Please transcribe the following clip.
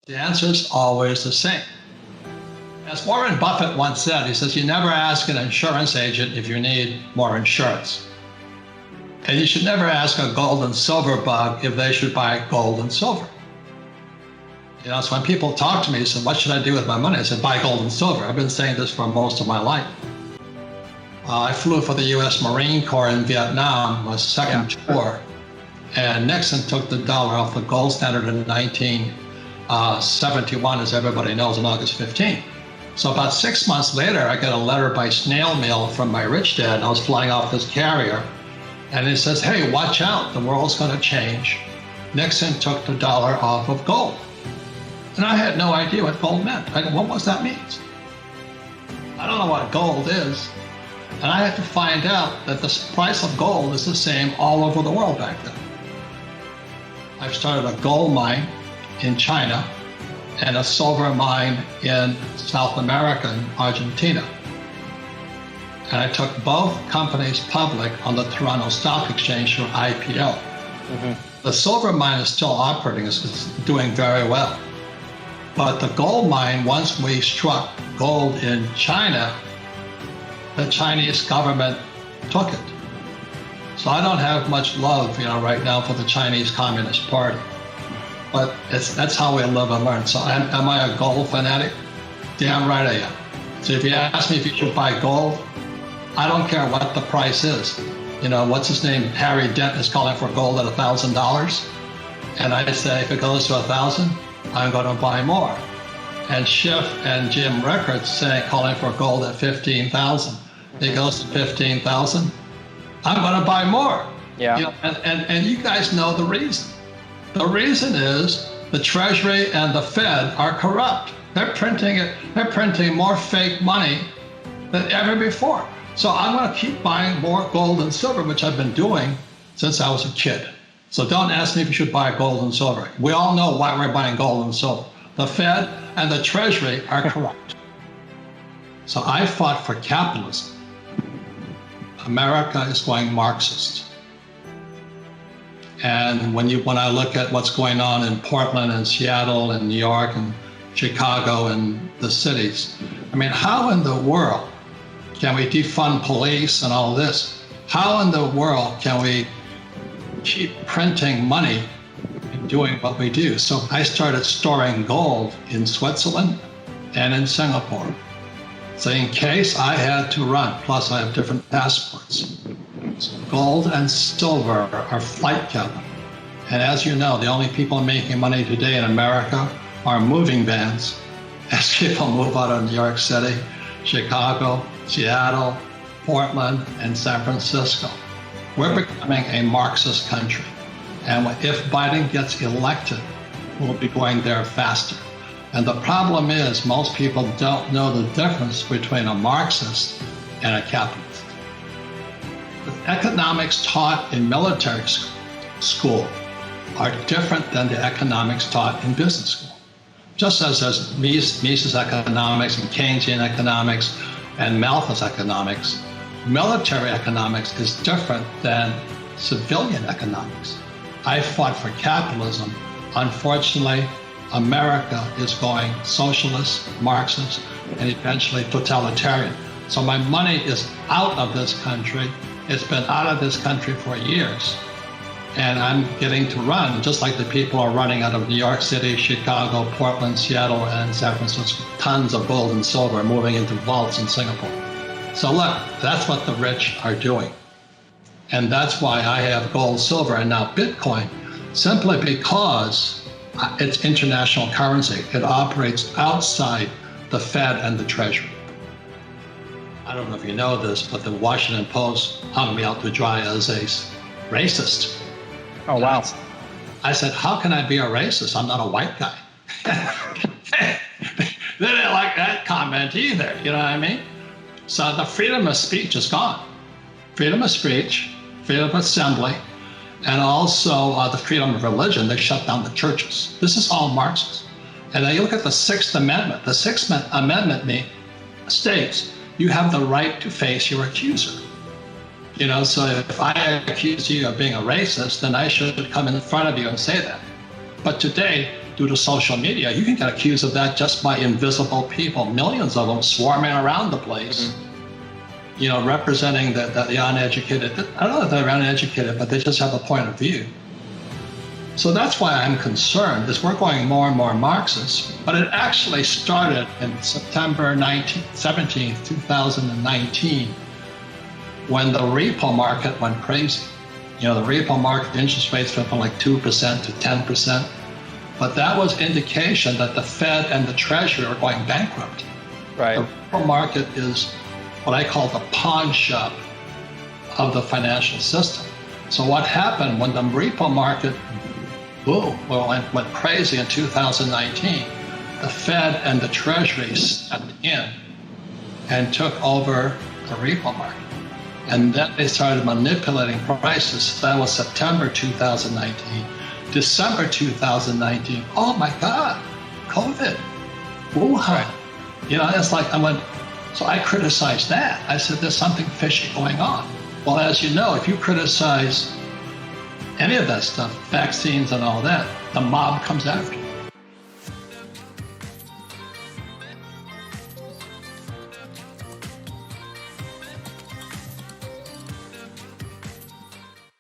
The answer is always the same. As Warren Buffett once said, he says, you never ask an insurance agent if you need more insurance. And you should never ask a gold and silver bug if they should buy gold and silver. So when people talk to me, they say, what should I do with my money? I said, buy gold and silver. I've been saying this for most of my life. I flew for the U.S. Marine Corps in Vietnam, my second tour. And Nixon took the dollar off the gold standard in 1971, as everybody knows, on August 15th. So about 6 months later, I got a letter by snail mail from my rich dad. I was flying off this carrier. And it says, hey, watch out, the world's going to change. Nixon took the dollar off of gold. And I had no idea what gold meant. What does that mean? I don't know what gold is. And I had to find out that the price of gold is the same all over the world back then. I've started a gold mine in China and a silver mine in South America, in Argentina. And I took both companies public on the Toronto Stock Exchange through IPO. Mm-hmm. The silver mine is still operating, it's doing very well. But the gold mine, once we struck gold in China, the Chinese government took it. So I don't have much love, right now for the Chinese Communist Party. But that's how we live and learn. So am I a gold fanatic? Damn right I am. So if you ask me if you should buy gold, I don't care what the price is. What's his name? Harry Dent is calling for gold at $1,000. And I say, if it goes to 1,000, I'm going to buy more. And Schiff and Jim Rickards calling for gold at 15,000. It goes to 15,000. I'm going to buy more. Yeah. And you guys know the reason. The reason is the Treasury and the Fed are corrupt. They're printing more fake money than ever before. So I'm going to keep buying more gold and silver, which I've been doing since I was a kid. So don't ask me if you should buy gold and silver. We all know why we're buying gold and silver. The Fed and the Treasury are corrupt. So I fought for capitalism. America is going Marxist. And when I look at what's going on in Portland and Seattle and New York and Chicago and the cities, how in the world can we defund police and all this? How in the world can we keep printing money and doing what we do? So I started storing gold in Switzerland and in Singapore. So in case I had to run, plus I have different passports. So gold and silver are flight capital. And as you know, the only people making money today in America are moving vans as people move out of New York City, Chicago, Seattle, Portland, and San Francisco. We're becoming a Marxist country. And if Biden gets elected, we'll be going there faster. And the problem is most people don't know the difference between a Marxist and a capitalist. The economics taught in military school are different than the economics taught in business school. Just as there's Mises economics and Keynesian economics and Malthus economics, military economics is different than civilian economics. I fought for capitalism. Unfortunately, America is going socialist, Marxist, and eventually totalitarian. So my money is out of this country. It's been out of this country for years. And I'm getting to run, just like the people are running out of New York City, Chicago, Portland, Seattle, and San Francisco. Tons of gold and silver moving into vaults in Singapore. So look, that's what the rich are doing. And that's why I have gold, silver, and now Bitcoin, simply because it's international currency. It operates outside the Fed and the Treasury. I don't know if you know this, but the Washington Post hung me out to dry as a racist. Oh, wow. I said, how can I be a racist? I'm not a white guy. They didn't like that comment either, you know what I mean? So the freedom of speech is gone. Freedom of speech, freedom of assembly, and also the freedom of religion. They shut down the churches. This is all Marxist. And then you look at the Sixth Amendment. The Sixth Amendment states you have the right to face your accuser. So if I accuse you of being a racist, then I should come in front of you and say that. But today, due to social media, you can get accused of that just by invisible people, millions of them swarming around the place, representing the uneducated. I don't know if they're uneducated, but they just have a point of view. So that's why I'm concerned, is we're going more and more Marxist, but it actually started in September 17th, 2019, when the repo market went crazy. The repo market interest rates went from like 2% to 10%. But that was indication that the Fed and the Treasury are going bankrupt. Right. The repo market is what I call the pawn shop of the financial system. So what happened when the repo market went crazy in 2019, the Fed and the Treasury stepped in and took over the repo market. And then they started manipulating prices. So that was September 2019. December 2019, oh my God, COVID, Wuhan. It's like so I criticized that. I said, there's something fishy going on. Well, as you know, if you criticize any of that stuff, vaccines and all that, the mob comes after you.